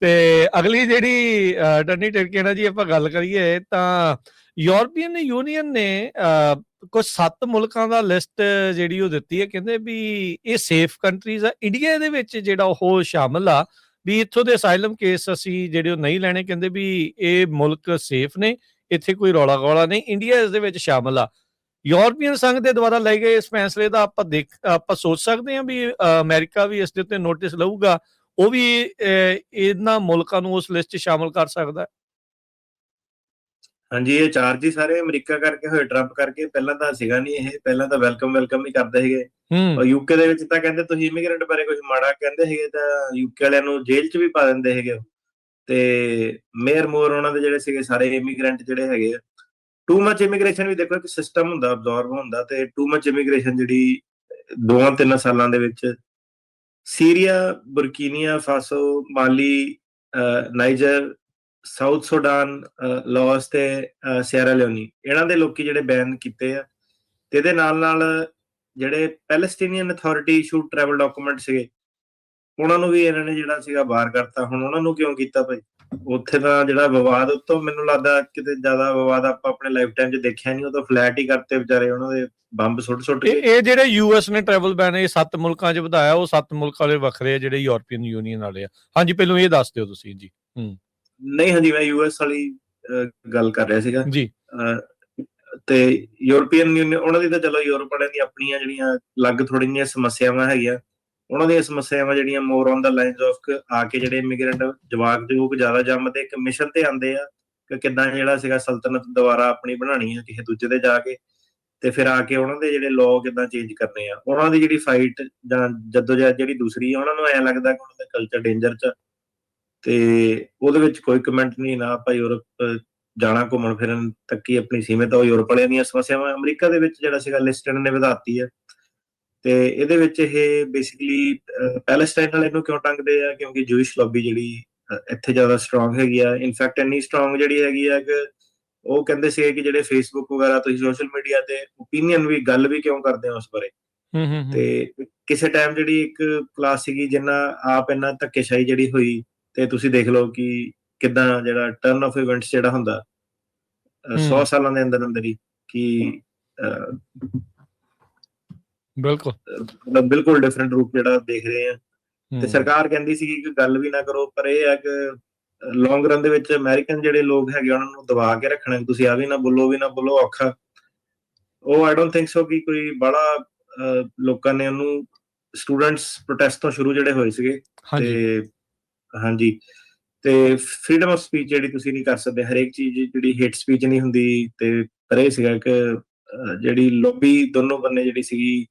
ਤੇ ਅਗਲੀ ਜਿਹੜੀ ਟੰਨੀ ਟਿੜਕੇ ਨਾਲ ਜੀ ਆਪਾਂ ਗੱਲ ਕਰੀਏ ਤਾਂ ਯੂਰਪੀਅਨ ਯੂਨੀਅਨ ਨੇ ਕੁਝ 7 ਮੁਲਕਾਂ ਦਾ ਲਿਸਟ ਜਿਹੜੀ ਉਹ ਦਿੱਤੀ ਹੈ, ਕਹਿੰਦੇ ਵੀ ਇਹ ਸੇਫ ਕੰਟਰੀਜ਼ ਆ। ਇੰਡੀਆ ਦੇ ਵਿੱਚ ਜਿਹੜਾ ਉਹ ਸ਼ਾਮਲ ਆ, ਵੀ ਇੱਥੋਂ ਦੇ ਅਸਾਈਲਮ ਕੇਸ ਅਸੀਂ ਜਿਹੜੇ ਉਹ ਨਹੀਂ ਲੈਣੇ, ਕਹਿੰਦੇ ਵੀ ਇਹ ਮੁਲਕ ਸੇਫ ਨੇ, ਇੱਥੇ ਕੋਈ ਰੌਲਾ ਗੌਲਾ ਨਹੀਂ, ਇੰਡੀਆ ਇਸ ਦੇ ਵਿੱਚ ਸ਼ਾਮਲ ਆ। ਯੂਰਪੀਅਨ ਸੰਘ ਦੇ ਦੁਆਰਾ ਲਏ ਗਏ ਇਸ ਫੈਸਲੇ ਦਾ ਆਪਾਂ ਸੋਚ ਸਕਦੇ ਹਾਂ ਵੀ ਅਮਰੀਕਾ ਵੀ ਇਸ ਦੇ ਉੱਤੇ ਨੋਟਿਸ ਲਊਗਾ, ਉਹ ਵੀ ਇਹਨਾਂ ਮੁਲਕਾਂ ਨੂੰ ਉਸ ਲਿਸਟ 'ਚ ਸ਼ਾਮਲ ਕਰ ਸਕਦਾ। ਹਾਂਜੀ, ਇਹ ਚਾਰਜ ਹੀ ਸਾਰੇ ਅਮਰੀਕਾ ਕਰਕੇ ਹੋਏ, ਟਰੰਪ ਕਰਕੇ। ਪਹਿਲਾਂ ਤਾਂ ਸੀਗਾ ਨਹੀਂ ਇਹ, ਪਹਿਲਾਂ ਤਾਂ ਵੈਲਕਮ ਹੀ ਕਰਦੇ ਸੀਗੇ। ਔਰ ਯੂਕੇ ਦੇ ਵਿੱਚ ਤਾਂ ਕਹਿੰਦੇ ਤੁਸੀਂ ਇਮੀਗ੍ਰੈਂਟ ਬਾਰੇ ਕੁਝ ਮਾੜਾ ਕਹਿੰਦੇ ਸੀਗੇ ਤਾਂ ਯੂਕੇ ਵਾਲਿਆਂ ਨੂੰ ਜੇਲ੍ਹ 'ਚ ਵੀ ਪਾ ਦਿੰਦੇ ਸੀਗੇ। ਤੇ ਮੇਅਰ ਮੋਰ ਉਹਨਾਂ ਦੇ ਜਿਹੜੇ ਸੀਗੇ ਸਾਰੇ ਇਮੀਗ੍ਰੈਂਟ ਜਿਹੜੇ ਹੈਗੇ ਆ। ਟੂ ਮਚ ਇਮੀਗ੍ਰੇਸ਼ਨ ਵੀ ਦੇਖੋ ਇੱਕ ਸਿਸਟਮ ਹੁੰਦਾ, ਅਬਜ਼ੌਰਬ ਹੁੰਦਾ, ਤੇ ਟੂ ਮਚ ਇਮੀਗ੍ਰੇਸ਼ਨ ਜਿਹੜੀ 2-3 ਸਾਲਾਂ ਦੇ ਵਿੱਚ ਸੀਰੀਆ, ਬੁਰਕੀਨੀਆ ਫਾਸੋ, ਮਾਲੀ, ਨਾਈਜਰ, ਸਾਊਥ ਸੁਡਾਨ, ਲਾਓਸ ਤੇ ਸੀਅਰਾ ਲਿਓਨੀ, ਇਹਨਾਂ ਦੇ ਲੋਕੀ ਜਿਹੜੇ ਬੈਨ ਕੀਤੇ ਆ। ਤੇ ਇਹਦੇ ਨਾਲ ਜਿਹੜੇ ਪੈਲਸਟੀਨੀਅਨ ਅਥਾਰਟੀ ਇਸ਼ੂਡ ਟਰੈਵਲ ਡਾਕੂਮੈਂਟ ਸੀਗੇ, ਉਹਨਾਂ ਨੂੰ ਵੀ ਇਹਨਾਂ ਨੇ ਜਿਹੜਾ ਸੀਗਾ ਬਾਹਰ ਕਰਤਾ। ਹੁਣ ਉਹਨਾਂ ਨੂੰ ਕਿਉਂ ਕੀਤਾ ਭਾਈ? ਉੱਥੇ ਤਾਂ ਜਿਹੜਾ ਵਿਵਾਦ ਉੱਤੋਂ ਮੈਨੂੰ ਲੱਗਦਾ ਕਿਤੇ ਜ਼ਿਆਦਾ ਵਿਵਾਦ ਆਪਾਂ ਆਪਣੇ ਲਾਈਫ ਟਾਈਮ 'ਚ ਦੇਖਿਆ ਨਹੀਂ। ਉਹ ਤਾਂ ਫਲੈਟ ਹੀ ਕਰਤੇ ਵਿਚਾਰੇ, ਉਹਨਾਂ ਦੇ ਬੰਬ ਸੁੱਟ ਕੇ। ਇਹ ਜਿਹੜੇ ਯੂਐਸ ਨੇ ਟਰੈਵਲ ਬੈਨ ਇਹ 7 ਮੁਲਕਾਂ 'ਚ ਵਧਾਇਆ, ਉਹ 7 ਮੁਲਕਾਂ ਵਾਲੇ ਵੱਖਰੇ ਆ ਜਿਹੜੇ ਯੂਰਪੀਅਨ ਯੂਨੀਅਨ ਵਾਲੇ ਆ। ਹਾਂਜੀ, ਪਹਿਲਾਂ ਇਹ ਦੱਸ ਦਿਓ ਤੁਸੀਂ ਜੀ। ਨਹੀਂ, ਹਾਂਜੀ, ਮੈਂ ਯੂਐਸ ਵਾਲੀ ਗੱਲ ਕਰ ਰਿਹਾ ਸੀਗਾ ਜੀ। ਤੇ ਯੂਰਪੀਅਨ ਯੂਨੀਅਨ ਉਹਨਾਂ ਦੀ ਤਾਂ ਚਲੋ ਯੂਰਪ ਵਾਲਿਆਂ ਦੀ ਆਪਣੀਆਂ ਜਿਹੜੀਆਂ ਅਲੱਗ ਥੋੜ੍ਹੀਆਂ ਜਿਹੀਆਂ ਸਮੱਸਿਆਵਾਂ ਹੈਗੀਆਂ। ਉਹਨਾਂ ਦੀਆਂ ਸਮੱਸਿਆਵਾਂ ਜਿਹੜੀਆਂ ਮੋਰ ਔਨ ਦਾ ਲਾਈਨਸ ਆਫ ਆ ਕੇ ਜਿਹੜੇ ਇਮੀਗ੍ਰੈਂਟ ਜਵਾਕ ਜ਼ਿਆਦਾ ਜੰਮਦੇ ਇੱਕ ਮਿਸ਼ਨ ਤੇ ਆਉਂਦੇ ਆ ਕਿ ਕਿੱਦਾਂ ਜਿਹੜਾ ਸੀਗਾ ਸਲਤਨਤ ਦੁਬਾਰਾ ਆਪਣੀ ਬਣਾਉਣੀ ਆ ਕਿਸੇ ਦੂਜੇ ਤੇ ਜਾ ਕੇ, ਤੇ ਫਿਰ ਆ ਕੇ ਉਹਨਾਂ ਦੇ ਜਿਹੜੇ ਲਾਅ ਕਿੱਦਾਂ ਚੇਂਜ ਕਰਨੇ ਆ। ਉਹਨਾਂ ਦੀ ਜਿਹੜੀ ਫਾਈਟ ਜਾਂ ਜਦੋਜਹਿਦ ਜਿਹੜੀ ਦੂਸਰੀ ਆ, ਉਹਨਾਂ ਨੂੰ ਐਂ ਲੱਗਦਾ ਕਿ ਉਹਨਾਂ ਦਾ ਕਲਚਰ ਡੇਂਜਰ 'ਚ, ਤੇ ਉਹਦੇ ਵਿੱਚ ਕੋਈ ਕਮੈਂਟ ਨਹੀਂ। ਨਾ ਆਪਾਂ ਯੂਰਪ ਜਾਣਾ ਘੁੰਮਣ ਫਿਰਨ ਤੱਕ ਹੀ ਆਪਣੀ ਸੀਮਿਤ ਆ। ਉਹ ਯੂਰਪ ਵਾਲਿਆਂ ਦੀਆਂ ਸਮੱਸਿਆਵਾਂ ਅਮਰੀਕਾ ਦੇ ਵਿੱਚ ਜਿਹੜਾ ਸੀਗਾ ਲਿਸਟ ਇਹਨਾਂ ਨੇ ਵਧਾਤੀ ਹੈ। ਤੇ ਇਹਦੇ ਵਿੱਚ ਇਹ ਬੇਸਿਕਲੀ ਪੈਲਸਟਾਈਨ ਵਾਲੇ ਨੂੰ ਕਿਉਂ ਟੰਗਦੇ ਆ? ਕਿਉਂਕਿ ਜੂਇਸ਼ ਲੌਬੀ ਜਿਹੜੀ ਇੱਥੇ ਜ਼ਿਆਦਾ ਸਟਰੋਂਗ ਹੈਗੀ ਆ। ਇਨਫੈਕਟ ਇੰਨੀ ਸਟਰੋਂਗ ਜਿਹੜੀ ਹੈਗੀ ਆ ਕਿ ਉਹ ਕਹਿੰਦੇ ਸੀਗੇ ਕਿ ਜਿਹੜੇ ਫੇਸਬੁੱਕ ਵਗੈਰਾ ਤੁਸੀਂ ਸੋਸ਼ਲ ਮੀਡੀਆ ਤੇ ਓਪੀਨੀਅਨ ਵੀ ਗੱਲ ਵੀ ਕਿਉਂ ਕਰਦੇ ਹੋ ਉਸ ਬਾਰੇ। ਤੇ ਕਿਸੇ ਟਾਈਮ ਜਿਹੜੀ ਇੱਕ ਕਲਾਸ ਸੀਗੀ ਜਿੰਨਾ ਆਪ ਇੰਨਾ ਧੱਕੇਸ਼ਾਹੀ ਜਿਹੜੀ ਹੋਈ, ਤੇ ਤੁਸੀਂ ਦੇਖ ਲਓ ਕਿ ਕਿੱਦਾਂ ਜਿਹੜਾ ਟਰਨ ਆਫ ਇਵੈਂਟਸ ਜਿਹੜਾ ਹੁੰਦਾ 100 ਸਾਲਾਂ ਦੇ ਅੰਦਰ ਹੀ ਕਿ ਬਿਲਕੁਲ ਡਿਫਰੈਂਟ ਰੂਪ ਜਿਹੜਾ ਦੇਖ ਰਹੇ ਆ। ਤੇ ਸਰਕਾਰ ਕਹਿੰਦੀ ਸੀਗੀ ਕਿ ਗੱਲ ਵੀ ਨਾ ਕਰੋ, ਪਰ ਇਹ ਹੈ ਕਿ ਲੌਂਗ ਰਨ ਦੇ ਵਿੱਚ ਅਮਰੀਕਨ ਜਿਹੜੇ ਲੋਕ ਹੈਗੇ ਉਹਨਾਂ ਨੂੰ ਦਬਾ ਕੇ ਰੱਖਣਾ, ਤੁਸੀਂ ਆ ਵੀ ਨਾ ਬੋਲੋ ਔਖਾ। ਉਹ ਆਈ ਡੋਂਟ ਥਿੰਕ ਸੋ ਕਿ ਕੋਈ ਬੜਾ ਲੋਕਾਂ ਨੇ ਉਹਨੂੰ ਸਟੂਡੈਂਟਸ ਪ੍ਰੋਟੈਸਟ ਤੋਂ ਸ਼ੁਰੂ ਜਿਹੜੇ ਹੋਏ ਸੀਗੇ। ਤੇ ਹਾਂਜੀ, ਤੇ ਫ੍ਰੀडम ਆਫ ਸਪੀਚ ਜਿਹੜੀ ਤੁਸੀਂ ਨਹੀਂ ਕਰ ਸਕਦੇ, ਹਰੇਕ ਚੀਜ਼ ਜਿਹੜੀ ਹੇਟ ਸਪੀਚ ਨਹੀਂ ਹੁੰਦੀ। ਤੇ ਪਰ ਇਹ ਸੀਗਾ ਕਿ ਜਿਹੜੀ ਲੌਬੀ ਦੋਨੋਂ ਬੰਨੇ ਜਿਹੜੀ ਸੀਗੀ,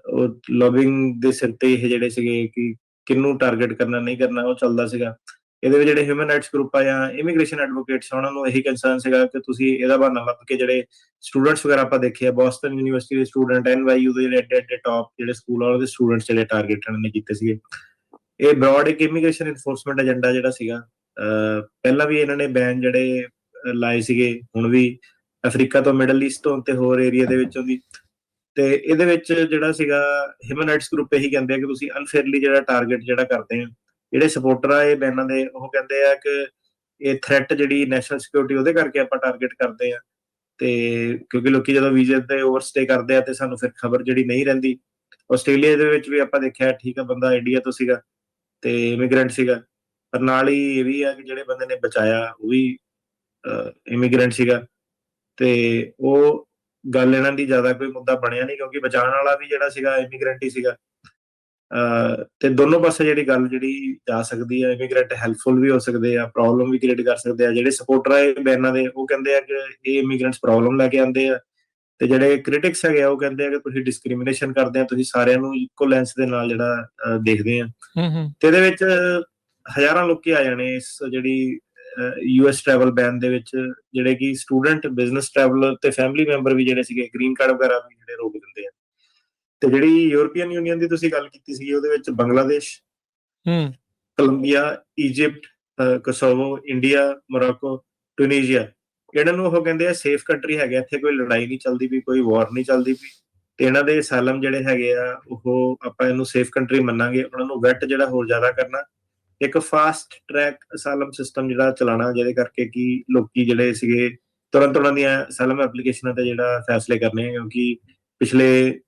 ਉਹ ਲੌਬਿੰਗ ਦੇ ਸਿਰ ਤੇ ਇਹ ਜਿਹੜੇ ਸੀਗੇ ਕਿ ਕਿਹਨੂੰ ਟਾਰਗੇਟ ਕਰਨਾ ਨਹੀਂ ਕਰਨਾ ਉਹ ਚੱਲਦਾ ਸੀਗਾ। ਇਹਦੇ ਵਿੱਚ ਜਿਹੜੇ ਹਿਊਮਨ ਰਾਈਟਸ ਗਰੁੱਪ ਆ ਜਾਂ ਇਮੀਗ੍ਰੇਸ਼ਨ ਐਡਵੋਕੇਟਸ, ਉਹਨਾਂ ਨੂੰ ਇਹੀ ਕੰਸਰਨ ਸੀਗਾ ਕਿ ਤੁਸੀਂ ਇਹਦਾ ਬਹਾਨਾ ਲੱਭ ਕੇ ਜਿਹੜੇ ਸਟੂਡੈਂਟਸ ਵਗੈਰਾ ਆਪਾਂ ਦੇਖੇ ਆ, ਬੋਸਟਨ ਯੂਨੀਵਰਸਿਟੀ ਦੇ ਸਟੂਡੈਂਟ, NYU ਦੇ ਜਿਹੜੇ ਐਡੇ ਟੌਪ ਜਿਹੜੇ ਸਕੂਲ ਵਾਲੇ ਦੇ ਸਟੂਡੈਂਟਸ ਜਿਹੜੇ ਟਾਰਗੇਟ ਇਹਨਾਂ ਨੇ ਕੀਤੇ ਸੀਗੇ। ਇਹ ਬ੍ਰੌਡ ਇੱਕ ਇਮੀਗ੍ਰੇਸ਼ਨ ਇਨਫੋਰਸਮੈਂਟ ਏਜੰਡਾ ਜਿਹੜਾ ਸੀਗਾ। ਪਹਿਲਾਂ ਵੀ ਇਹਨਾਂ ਨੇ ਬੈਨ ਜਿਹੜੇ ਲਾਏ ਸੀਗੇ, ਹੁਣ ਵੀ ਅਫਰੀਕਾ ਤੋਂ, ਮਿਡਲ ਈਸਟ ਤੋਂ ਤੇ ਹੋਰ ਏਰੀਆ ਦੇ ਵਿੱਚੋਂ ਦੀ। ਤੇ ਇਹਦੇ ਵਿੱਚ ਜਿਹੜਾ ਸੀਗਾ ਹਿਊਮਨ ਰਾਈਟਸ ਗਰੁੱਪ ਇਹੀ ਕਹਿੰਦੇ ਆ ਕਿ ਤੁਸੀਂ ਅਨਫੇਅਰਲੀ ਜਿਹੜਾ ਟਾਰਗੇਟ ਜਿਹੜਾ ਕਰਦੇ ਆ, ਜਿਹੜੇ ਸਪੋਰਟਰ ਆ ਇਹ ਬੈਨਾਂ ਦੇ, ਉਹ ਕਹਿੰਦੇ ਆ ਕਿ ਇਹ ਥ੍ਰੈਟ ਜਿਹੜੀ ਨੈਸ਼ਨਲ ਸਿਕਿਉਰਿਟੀ ਉਹਦੇ ਕਰਕੇ ਆਪਾਂ ਟਾਰਗੇਟ ਕਰਦੇ ਆ। ਤੇ ਕਿਉਂਕਿ ਲੋਕੀ ਜਦੋਂ ਵੀਜ਼ੇ ਤੇ ਓਵਰਸਟੇ ਕਰਦੇ ਆ ਤੇ ਸਾਨੂੰ ਫਿਰ ਖਬਰ ਜਿਹੜੀ ਨਹੀਂ ਰਹਿੰਦੀ। ਆਸਟ੍ਰੇਲੀਆ ਦੇ ਵਿੱਚ ਵੀ ਆਪਾਂ ਦੇਖਿਆ, ਠੀਕ ਆ, ਬੰਦਾ ਇੰਡੀਆ ਤੋਂ ਸੀਗਾ ਤੇ ਇਮੀਗ੍ਰੈਂਟ ਸੀਗਾ, ਪਰ ਨਾਲ ਹੀ ਇਹ ਵੀ ਆ ਕਿ ਜਿਹੜੇ ਬੰਦੇ ਨੇ ਬਚਾਇਆ ਉਹ ਵੀ ਇਮੀਗ੍ਰੈਂਟ ਸੀਗਾ। ਤੇ ਉਹ ਗੱਲ ਇਹਨਾਂ ਦੀ ਜ਼ਿਆਦਾ ਕੋਈ ਮੁੱਦਾ ਬਣਿਆ ਨਹੀਂ, ਕਿਉਂਕਿ ਬਚਾਉਣ ਵਾਲਾ ਵੀ ਜਿਹੜਾ ਸੀਗਾ ਇਮੀਗ੍ਰੈਂਟ ਹੀ ਸੀਗਾ। ਤੇ ਦੋਨੋਂ ਪਾਸੇ ਜਿਹੜੀ ਗੱਲ ਜਿਹੜੀ ਜਾ ਸਕਦੀ ਹੈ, ਇਮੀਗ੍ਰੈਂਟ ਹੈਲਪਫੁਲ ਵੀ ਹੋ ਸਕਦੇ ਆ, ਪ੍ਰੋਬਲਮ ਵੀ ਕ੍ਰੀਏਟ ਕਰ ਸਕਦੇ ਆ। ਜਿਹੜੇ ਸਪੋਰਟਰ ਆ ਬੈਨਾਂ ਦੇ, ਉਹ ਕਹਿੰਦੇ ਆ ਕਿ ਇਹ ਇਮੀਗ੍ਰੈਂਟਸ ਪ੍ਰੋਬਲਮ ਲੈ ਕੇ ਆਉਂਦੇ ਆ, ਤੇ ਜਿਹੜੇ ਕ੍ਰਿਟਿਕਸ ਹੈਗੇ ਆ ਉਹ ਕਹਿੰਦੇ ਆ ਕਿ ਤੁਸੀਂ ਡਿਸਕ੍ਰਿਮੀਨੇਸ਼ਨ ਕਰਦੇ ਆ, ਤੁਸੀਂ ਸਾਰਿਆਂ ਨੂੰ ਇੱਕੋ ਲੈਂਸ ਦੇ ਨਾਲ ਜਿਹੜਾ ਦੇਖਦੇ ਆ। ਤੇ ਇਹਦੇ ਵਿੱਚ ਹਜ਼ਾਰਾਂ ਲੋਕੀ ਆ ਜਾਣੇ ਇਸ ਜਿਹੜੀ US ਟਰੈਵਲ ਬੈਨ ਦੇ ਵਿੱਚ, ਜਿਹੜੇ ਕਿ ਸਟੂਡੈਂਟ, ਬਿਜ਼ਨਸ ਟਰੈਵਲਰ ਤੇ ਫੈਮਿਲੀ ਮੈਂਬਰ ਵੀ ਜਿਹੜੇ ਸੀਗੇ, ਗ੍ਰੀਨ ਕਾਰਡ ਵਗੈਰਾ ਵੀ ਜਿਹੜੇ ਰੋਕ ਦਿੰਦੇ ਆ। ਤੇ ਜਿਹੜੀ ਯੂਰਪੀਅਨ ਯੂਨੀਅਨ ਦੀ ਤੁਸੀਂ ਗੱਲ ਕੀਤੀ ਸੀਗੀ, ਉਹਦੇ ਵਿੱਚ Bangladesh, Colombia, Egypt, Kosovo, India, Morocco, Tunisia, ਇਹਨਾਂ ਨੂੰ ਉਹ ਕਹਿੰਦੇ ਆ ਸੇਫ ਕੰਟਰੀ ਹੈਗੇ, ਇੱਥੇ ਕੋਈ ਲੜਾਈ ਨਹੀਂ ਚੱਲਦੀ ਪਈ, ਕੋਈ ਵਾਰ ਨਹੀਂ ਚੱਲਦੀ ਪਈ, ਤੇ ਇਹਨਾਂ ਦੇ ਅਸਾਈਲਮ ਜਿਹੜੇ ਹੈਗੇ ਆ ਉਹ ਆਪਾਂ ਇਹਨੂੰ ਸੇਫ ਕੰਟਰੀ ਮੰਨਾਂਗੇ। ਉਹਨਾਂ ਨੂੰ ਵੈਟ ਜਿਹੜਾ ਹੋਰ ਜ਼ਿਆਦਾ ਕਰਨਾ, ਇੱਕ ਫਾਸਟ ਟਰੈਕ ਅਸਾਲਮ ਸਿਸਟਮ ਜਿਹੜਾ ਚਲਾਉਣਾ, ਜਿਹਦੇ ਕਰਕੇ ਕਿ ਲੋਕੀ ਜਿਹੜੇ ਸੀਗੇ ਤੁਰੰਤ ਉਹਨਾਂ ਦੀਆਂ ਅਸਾਲਮ ਐਪਲੀਕੇਸ਼ਨਾਂ ਤੇ ਜਿਹੜਾ ਫੈਸਲੇ ਕਰਨੇ ਆ, ਕਿਉਂਕਿ ਪਿਛਲੇ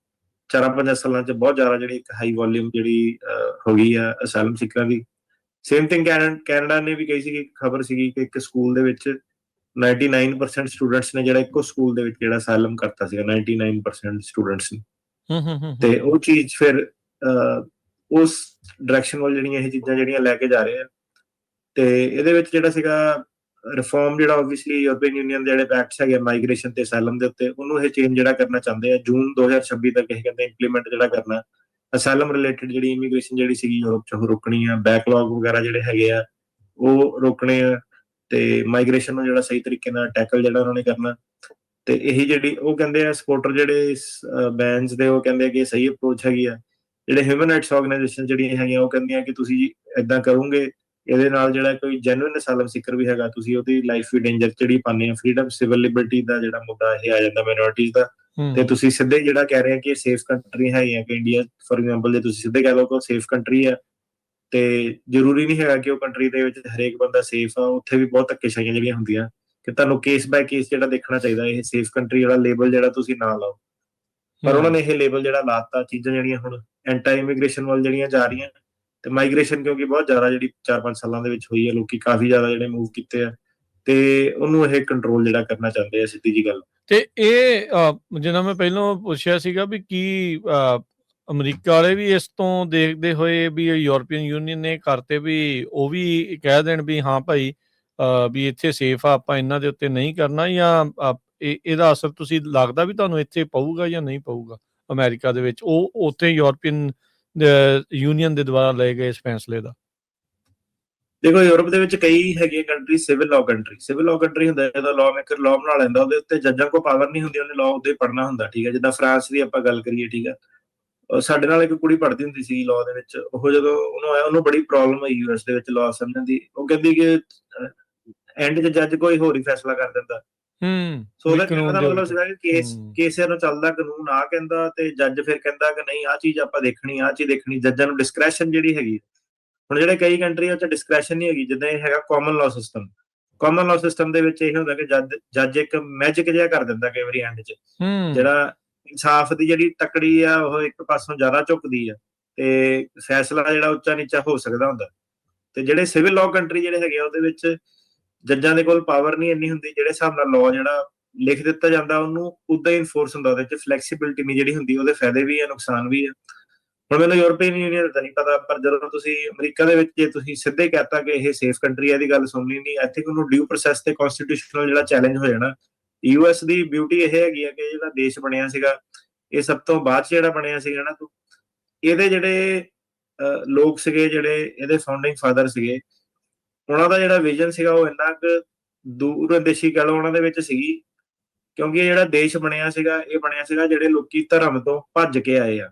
4-5 ਸਾਲਾਂ 'ਚ ਬਹੁਤ ਜ਼ਿਆਦਾ ਜਿਹੜੀ ਇੱਕ ਹਾਈ ਵੋਲਿਊਮ ਜਿਹੜੀ ਹੋ ਗਈ ਆ ਅਸਾਲਮ ਸੀਕਰਾਂ ਦੀ। ਸੇਮ ਥਿੰਗ ਕੈਨੇਡਾ ਨੇ ਵੀ ਕਹੀ ਸੀਗੀ, ਖਬਰ ਸੀਗੀ ਕਿ ਇੱਕ ਸਕੂਲ ਦੇ ਵਿੱਚ 99% ਸਟੂਡੈਂਟਸ ਨੇ ਜਿਹੜਾ ਇੱਕੋ ਸਕੂਲ ਦੇ ਵਿੱਚ ਜਿਹੜਾ ਅਸਾਲਮ ਕਰਤਾ ਸੀਗਾ, 99% ਸਟੂਡੈਂਟਸ ਨੇ। ਤੇ ਉਹ ਚੀਜ਼ ਫਿਰ ਉਸ ਡਾਇਰੈਕਸ਼ਨ ਵੱਲ ਜਿਹੜੀਆਂ ਇਹ ਚੀਜ਼ਾਂ ਜਿਹੜੀਆਂ ਲੈ ਕੇ ਜਾ ਰਹੇ ਆ। ਤੇ ਇਹਦੇ ਵਿੱਚ ਜਿਹੜਾ ਸੀਗਾ ਰਿਫਾਰਮ, ਜਿਹੜਾ ਓਬਵੀਅਸਲੀ ਯੂਰਪੀਅਨ ਯੂਨੀਅਨ ਦੇ ਜਿਹੜੇ ਐਕਟਸ ਹੈਗੇ ਮਾਈਗ੍ਰੇਸ਼ਨ ਤੇ ਅਸਾਈਲਮ ਦੇ ਉੱਤੇ, ਉਹਨੂੰ ਇਹ ਚੇਂਜ ਜਿਹੜਾ ਕਰਨਾ ਚਾਹੁੰਦੇ ਆ ਜੂਨ 2026 ਤੱਕ ਇਹ ਕਹਿੰਦੇ ਇੰਪਲੀਮੈਂਟ ਜਿਹੜਾ ਕਰਨਾ। ਅਸਾਈਲਮ ਰਿਲੇਟਡ ਜਿਹੜੀ ਇਮੀਗ੍ਰੇਸ਼ਨ ਜਿਹੜੀ ਸੀਗੀ ਯੂਰਪ 'ਚ ਉਹ ਰੋਕਣੀ ਆ, ਬੈਕਲੌਗ ਵਗੈਰਾ ਜਿਹੜੇ ਹੈਗੇ ਆ ਉਹ ਰੋਕਣੇ ਆ, ਤੇ ਮਾਈਗ੍ਰੇਸ਼ਨ ਨੂੰ ਜਿਹੜਾ ਸਹੀ ਤਰੀਕੇ ਨਾਲ ਟੈਕਲ ਜਿਹੜਾ ਉਹਨਾਂ ਨੇ ਕਰਨਾ। ਤੇ ਇਹੀ ਜਿਹੜੀ ਉਹ ਕਹਿੰਦੇ ਆ ਸਪੋਰਟਰ ਜਿਹੜੇ ਬੈਨਸ ਦੇ, ਉਹ ਕਹਿੰਦੇ ਆ ਕਿ ਸਹੀ ਅਪਰੋਚ ਹੈਗੀ ਆ। ਜਿਹੜੇ ਹਿਊਮਨ ਰਾਈਟਸ ਆਰਗੇਨਾਈਜੇਸ਼ਨ ਜਿਹੜੀਆਂ ਹੈਗੀਆਂ ਉਹ ਕਹਿੰਦੀਆਂ ਕਿ ਤੁਸੀਂ ਏਦਾਂ ਕਰੋਗੇ, ਇਹਦੇ ਨਾਲ ਜਿਹੜਾ ਕੋਈ ਜੈਨੂਇਨ ਅਸਾਈਲਮ ਸੀਕਰ ਵੀ ਹੈਗਾ, ਤੁਸੀਂ ਉਹਦੀ ਲਾਈਫ ਵੀ ਡੇਂਜਰ ਜਿਹੜੀ ਪਾਉਂਦੇ ਆ। ਫਰੀडम ਸਿਵਲ ਲਿਬਰਟੀ ਦਾ ਜਿਹੜਾ ਮੁੱਦਾ ਇਹ ਆ ਜਾਂਦਾ ਮਾਈਨੋਰਿਟੀਜ਼ ਦਾ। ਤੇ ਤੁਸੀਂ ਸਿੱਧੇ ਜਿਹੜਾ ਕਹਿ ਰਹੇ ਆ ਕਿ ਸੇਫ ਕੰਟਰੀ ਹੈਗੀਆਂ, ਕਿ ਇੰਡੀਆ ਫੋਰ ਐਗਜ਼ਾਮਪਲ ਜੇ ਤੁਸੀਂ ਸਿੱਧੇ ਕਹਿ ਲਓ ਕਿ ਸੇਫ ਕੰਟਰੀ ਆ, ਤੇ ਜ਼ਰੂਰੀ ਨਹੀਂ ਹੈਗਾ ਕਿ ਉਹ ਕੰਟਰੀ ਦੇ ਵਿੱਚ ਹਰੇਕ ਬੰਦਾ ਸੇਫ ਆ। ਉੱਥੇ ਵੀ ਬਹੁਤ ਧੱਕੇਸ਼ਾਹੀਆਂ ਜਿਹੜੀਆਂ ਹੁੰਦੀਆਂ, ਕਿ ਤੁਹਾਨੂੰ ਕੇਸ ਬਾਏ ਕੇਸ ਜਿਹੜਾ ਦੇਖਣਾ ਚਾਹੀਦਾ। ਇਹ ਸੇਫ ਕੰਟਰੀ ਵਾਲਾ ਲੇਬਲ ਜਿਹੜਾ ਤੁਸੀਂ ਨਾ ਲਾਓ, ਪਰ ਉਹਨਾਂ ਨੇ ਇਹ ਲੇਬਲ ਜਿਹੜਾ ਲਾਤਾ। ਚੀਜ਼ਾਂ ਜਿਹੜੀਆਂ ਹੁਣ ਐਂਟੀ ਇਮੀਗ੍ਰੇਸ਼ਨ ਵੱਲ ਜਿਹੜੀਆਂ ਜਾ ਰਹੀਆਂ, ਤੇ ਮਾਈਗ੍ਰੇਸ਼ਨ ਕਿਉਂਕਿ ਬਹੁਤ ਜ਼ਿਆਦਾ ਜਿਹੜੀ 4-5 ਸਾਲਾਂ ਦੇ ਵਿੱਚ ਹੋਈ ਹੈ, ਲੋਕੀ ਕਾਫੀ ਜ਼ਿਆਦਾ ਜਿਹੜੇ ਮੂਵ ਕੀਤੇ ਆ, ਤੇ ਉਹਨੂੰ ਇਹ ਕੰਟਰੋਲ ਜਿਹੜਾ ਕਰਨਾ ਚਾਹੁੰਦੇ ਆ, ਸਿੱਧੀ ਜੀ ਗੱਲ। ਤੇ ਇਹ ਜਿੱਦਾਂ ਮੈਂ ਪਹਿਲਾਂ ਪੁੱਛਿਆ ਸੀਗਾ ਵੀ ਕੀ ਅਮਰੀਕਾ ਵਾਲੇ ਵੀ ਇਸ ਤੋਂ ਦੇਖਦੇ ਹੋਏ ਵੀ ਯੂਰਪੀਅਨ ਯੂਨੀਅਨ ਨੇ ਕਰਤੇ ਵੀ ਉਹ ਵੀ ਕਹਿ ਦੇਣ ਵੀ ਹਾਂ ਭਾਈ ਵੀ ਇੱਥੇ ਸੇਫ ਆ, ਆਪਾਂ ਇਹਨਾਂ ਦੇ ਉੱਤੇ ਨਹੀਂ ਕਰਨਾ, ਜਾਂ ਇਹਦਾ ਅਸਰ ਤੁਸੀਂ ਲੱਗਦਾ ਵੀ ਤੁਹਾਨੂੰ ਇੱਥੇ ਪਊਗਾ ਜਾਂ ਨਹੀਂ ਪਊਗਾ ਅਮਰੀਕਾ ਦੇ ਵਿੱਚ, ਉਹ ਉੱਥੇ ਯੂਰਪੀਅਨ ਯੂਨੀਅਨ ਦੇ ਦੁਆਰਾ ਲਏ ਗਏ ਇਸ ਫੈਸਲੇ ਦਾ? ਦੇਖੋ, ਯੂਰਪ ਦੇ ਵਿੱਚ ਕਈ ਹੈਗੀਆਂ country civil law country. Civil law country ਹੁੰਦਾ ਜਦੋਂ ਲਾਅ ਮੇਕਰ ਲਾਅ ਬਣਾ ਲੈਂਦਾ, ਉਹਦੇ ਉੱਤੇ ਜੱਜਾਂ ਕੋਲ ਪਾਵਰ ਨਹੀਂ ਹੁੰਦੀ, ਉਹਨੇ ਲਾਅ ਉਹਦੇ ਪੜ੍ਹਨਾ ਹੁੰਦਾ। ਠੀਕ ਹੈ, ਜਿੱਦਾਂ ਫਰਾਂਸ ਦੀ ਆਪਾਂ ਗੱਲ ਕਰੀਏ, ਠੀਕ ਹੈ, ਸਾਡੇ ਨਾਲ ਇੱਕ ਕੁੜੀ ਪੜ੍ਹਦੀ ਹੁੰਦੀ ਸੀ ਲਾਅ ਦੇ ਵਿੱਚ। ਉਹ ਜਦੋਂ ਉਹਨੂੰ ਆਇਆ, ਉਹਨੂੰ ਬੜੀ ਪ੍ਰੋਬਲਮ ਹੋਈ ਯੂਐਸ ਦੇ ਵਿੱਚ ਲਾਅ ਸਮਝਣ ਦੀ। ਉਹ ਕਹਿੰਦੀ ਕਿ ਐਂਡ 'ਚ ਜੱਜ ਕੋਈ ਹੋਰ ਹੀ ਫੈਸਲਾ ਕਰ ਦਿੰਦਾ। ਸੋ ਉਹਦਾ ਕਹਿਣ ਦਾ ਮਤਲਬ ਸੀਗਾ ਕਿ ਕੇਸ ਨੂੰ ਚੱਲਦਾ, ਕਾਨੂੰਨ ਆ ਕਹਿੰਦਾ, ਤੇ ਜੱਜ ਫਿਰ ਕਹਿੰਦਾ ਕਿ ਨਹੀਂ ਆਹ ਚੀਜ਼ ਆਪਾਂ ਦੇਖਣੀ, ਆਹ ਚੀਜ਼ ਦੇਖਣੀ। ਜੱਜਾਂ ਨੂੰ ਡਿਸਕ੍ਰੈਸ਼ਨ ਜਿਹੜੀ ਹੈਗੀ। ਹੁਣ ਜਿਹੜੇ ਕਈ ਕੰਟਰੀਆਂ 'ਚ ਡਿਸਕ੍ਰੈਸ਼ਨ ਨਹੀਂ ਹੈਗੀ, ਜਿੱਦਾਂ ਇਹ ਹੈਗਾ common law system. Common law system ਦੇ ਵਿੱਚ ਇਹ ਹੁੰਦਾ ਕਿ ਜੱਜ ਇੱਕ ਮੈਜਿਕ ਜਿਹਾ ਕਰ ਦਿੰਦਾ ਕਈ ਵਾਰੀ ਐਂਡ 'ਚ, ਜਿਹੜਾ ਇਨਸਾਫ ਦੀ ਜਿਹੜੀ ਤਕੜੀ ਆ ਉਹ ਇੱਕ ਪਾਸੋਂ ਜ਼ਿਆਦਾ ਝੁਕਦੀ ਆ, ਤੇ ਫੈਸਲਾ ਜਿਹੜਾ ਉੱਚਾ ਨੀਚਾ ਹੋ ਸਕਦਾ ਹੁੰਦਾ। ਤੇ ਜਿਹੜੇ ਸਿਵਲ ਲਾਅ ਕੰਟਰੀ ਜਿਹੜੇ ਹੈਗੇ ਉਹਦੇ ਵਿੱਚ ਜੱਜਾਂ ਦੇ ਕੋਲ ਪਾਵਰ ਨਹੀਂ ਇੰਨੀ ਹੁੰਦੀ। ਜਿਹੜੇ ਹਿਸਾਬ ਨਾਲ ਲਾਅ ਜਿਹੜਾ ਲਿਖ ਦਿੱਤਾ ਜਾਂਦਾ ਉਹਨੂੰ ਉਦਾਂ ਹੀ ਇਨਫੋਰਸ ਹੁੰਦਾ। ਉਹਦੇ 'ਚ ਫਲੈਕਸੀਬਿਲਿਟੀ ਨਹੀਂ ਜਿਹੜੀ ਹੁੰਦੀ, ਉਹਦੇ ਫਾਇਦੇ ਵੀ ਆ, ਨੁਕਸਾਨ ਵੀ ਆ। ਹੁਣ ਮੈਨੂੰ ਯੂਰਪੀਅਨ ਯੂਨੀਅਨ ਦਾ ਨਹੀਂ ਪਤਾ, ਪਰ ਜਦੋਂ ਤੁਸੀਂ ਅਮਰੀਕਾ ਦੇ ਵਿੱਚ ਜੇ ਤੁਸੀਂ ਸਿੱਧੇ ਕਹਤਾ ਕਿ ਇਹ ਸੇਫ ਕੰਟਰੀ ਹੈ, ਇਹਦੀ ਗੱਲ ਸੁਣਨੀ ਨਹੀਂ, ਇੱਥੇ ਉਹਨੂੰ ਡਿਊ ਪ੍ਰੋਸੈਸ ਤੇ ਕਨਸਟੀਟਿਊਸ਼ਨਲ ਜਿਹੜਾ ਚੈਲੰਜ ਹੋ ਜਾਣਾ। ਯੂਐਸ ਦੀ ਬਿਊਟੀ ਇਹ ਹੈਗੀ ਆ ਕਿ ਜਿਹੜਾ ਦੇਸ਼ ਬਣਿਆ ਸੀਗਾ, ਇਹ ਸਭ ਤੋਂ ਬਾਅਦ 'ਚ ਜਿਹੜਾ ਬਣਿਆ ਸੀਗਾ ਨਾ, ਇਹਦੇ ਜਿਹੜੇ ਲੋਕ ਸੀਗੇ, ਜਿਹੜੇ ਇਹਦੇ ਫਾਊਂਡਿੰਗ ਫਾਦਰ ਸੀਗੇ, ਉਹਨਾਂ ਦਾ ਜਿਹੜਾ ਵਿਜ਼ਨ ਸੀਗਾ ਉਹ ਇੰਨਾ ਕੁ ਦੂਰਦੇਸ਼ੀ ਕਹਿ ਲਓ ਉਹਨਾਂ ਦੇ ਵਿੱਚ ਸੀਗੀ। ਕਿਉਂਕਿ ਇਹ ਜਿਹੜਾ ਦੇਸ਼ ਬਣਿਆ ਸੀਗਾ, ਇਹ ਬਣਿਆ ਸੀਗਾ ਜਿਹੜੇ ਲੋਕੀ ਧਰਮ ਤੋਂ ਭੱਜ ਕੇ ਆਏ ਆ,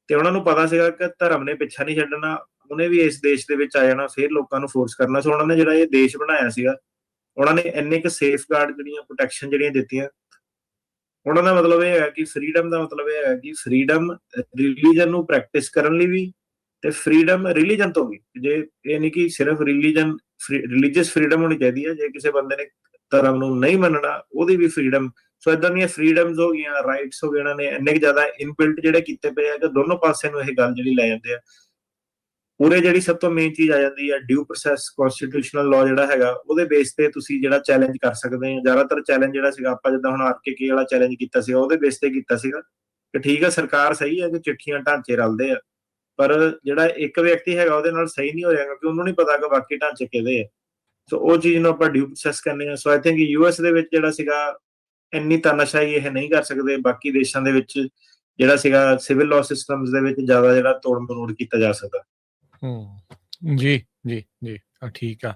ਤੇ ਉਹਨਾਂ ਨੂੰ ਪਤਾ ਸੀਗਾ ਕਿ ਧਰਮ ਨੇ ਪਿੱਛਾ ਨਹੀਂ ਛੱਡਣਾ, ਉਹਨੇ ਵੀ ਇਸ ਦੇਸ਼ ਦੇ ਵਿੱਚ ਆ ਜਾਣਾ, ਫਿਰ ਲੋਕਾਂ ਨੂੰ ਫੋਰਸ ਕਰਨਾ। ਸੋ ਉਹਨਾਂ ਨੇ ਜਿਹੜਾ ਇਹ ਦੇਸ਼ ਬਣਾਇਆ ਸੀਗਾ, ਉਹਨਾਂ ਨੇ ਇੰਨੇ ਕੁ ਸੇਫ ਗਾਰਡ ਜਿਹੜੀਆਂ ਪ੍ਰੋਟੈਕਸ਼ਨ ਜਿਹੜੀਆਂ ਦਿੱਤੀਆਂ। ਉਹਨਾਂ ਦਾ ਮਤਲਬ ਇਹ ਹੈ ਕਿ ਫਰੀडम ਦਾ ਮਤਲਬ ਇਹ ਹੈ ਕਿ ਫਰੀडम ਰਿਲੀਜਨ ਨੂੰ ਪ੍ਰੈਕਟਿਸ ਕਰਨ ਲਈ ਵੀ, ਤੇ ਫਰੀडम ਰਿਲੀਜਨ ਤੋਂ ਵੀ। ਜੇ ਇਹ ਨਹੀਂ ਕਿ ਸਿਰਫ ਰਿਲੀਜੀਅਸ ਫਰੀडम ਹੋਣੀ ਚਾਹੀਦੀ ਹੈ, ਜੇ ਕਿਸੇ ਬੰਦੇ ਨੇ ਧਰਮ ਨੂੰ ਨਹੀਂ ਮੰਨਣਾ ਉਹਦੀ ਵੀ ਫਰੀडम। ਸੋ ਇਦਾਂ ਦੀਆਂ ਫਰੀडम्स ਹੋ ਗਈਆਂ, ਰਾਈਟਸ ਹੋ ਗਏ, ਇਹਨਾਂ ਨੇ ਇੰਨੇ ਜ਼ਿਆਦਾ ਇਨਬਿਲਟ ਜਿਹੜੇ ਕੀਤੇ ਪਏ ਆ ਕਿ ਦੋਨੋਂ ਪਾਸੇ ਨੂੰ ਇਹ ਗੱਲ ਜਿਹੜੀ ਲੈ ਜਾਂਦੇ ਆ। ਪੂਰੇ ਜਿਹੜੀ ਸਭ ਤੋਂ ਮੇਨ ਚੀਜ਼ ਆ ਜਾਂਦੀ ਹੈ ਡਿਊ ਪ੍ਰੋਸੈਸ। ਕਨਸਟੀਟਿਊਸ਼ਨਲ ਲਾਅ ਜਿਹੜਾ ਹੈਗਾ ਉਹਦੇ ਬੇਸ ਤੇ ਤੁਸੀਂ ਜਿਹੜਾ ਚੈਲੰਜ ਕਰ ਸਕਦੇ ਆ। ਜ਼ਿਆਦਾਤਰ ਚੈਲੰਜ ਜਿਹੜਾ ਸੀਗਾ, ਆਪਾਂ ਜਿੱਦਾਂ ਹੁਣ ਆਰਕੇਕੇ ਵਾਲਾ ਚੈਲੰਜ ਕੀਤਾ ਸੀਗਾ, ਉਹਦੇ ਬੇਸ ਤੇ ਕੀਤਾ ਸੀਗਾ ਕਿ ਠੀਕ ਹੈ ਸਰਕਾਰ ਸਹੀ ਹੈ ਕਿ ਚਿੱਠੀਆਂ ਢਾਂਚੇ ਰਲਦੇ ਆ, ਪਰ ਜਿਹੜਾ ਇੱਕ ਵਿਅਕਤੀ ਹੈਗਾ ਉਹਦੇ ਨਾਲ ਸਹੀ ਨਹੀਂ ਹੋਇਆ, ਕਿਉਂਕਿ ਉਹਨੂੰ ਨਹੀਂ ਪਤਾ ਕਿ ਬਾਕੀ ਢਾਂਚੇ ਕਿਹਦੇ ਆ। ਸੋ ਉਹ ਚੀਜ਼ ਨੂੰ ਆਪਾਂ ਡਿਊ ਪ੍ਰੋਸੈਸ ਕਰਨੇ ਆ। ਸੋ ਆਈ ਥਿੰਕ ਯੂਐਸ ਦੇ ਵਿੱਚ ਜਿਹੜਾ ਸੀਗਾ ਇੰਨੀ ਤਾਨਾਸ਼ਾਹੀ ਇਹ ਨਹੀਂ ਕਰ ਸਕਦੇ। ਬਾਕੀ ਦੇਸ਼ਾਂ ਦੇ ਵਿੱਚ ਜਿਹੜਾ ਸੀਗਾ ਸਿਵਲ ਲਾਅ ਸਿਸਟਮਸ ਦੇ ਵਿੱਚ ਜ਼ਿਆਦਾ ਜਿਹੜਾ ਤੋੜ ਮਰੋੜ ਕੀਤਾ ਜਾ ਸਕਦਾ। ਜੀ ਜੀ ਜੀ, ਠੀਕ ਆ।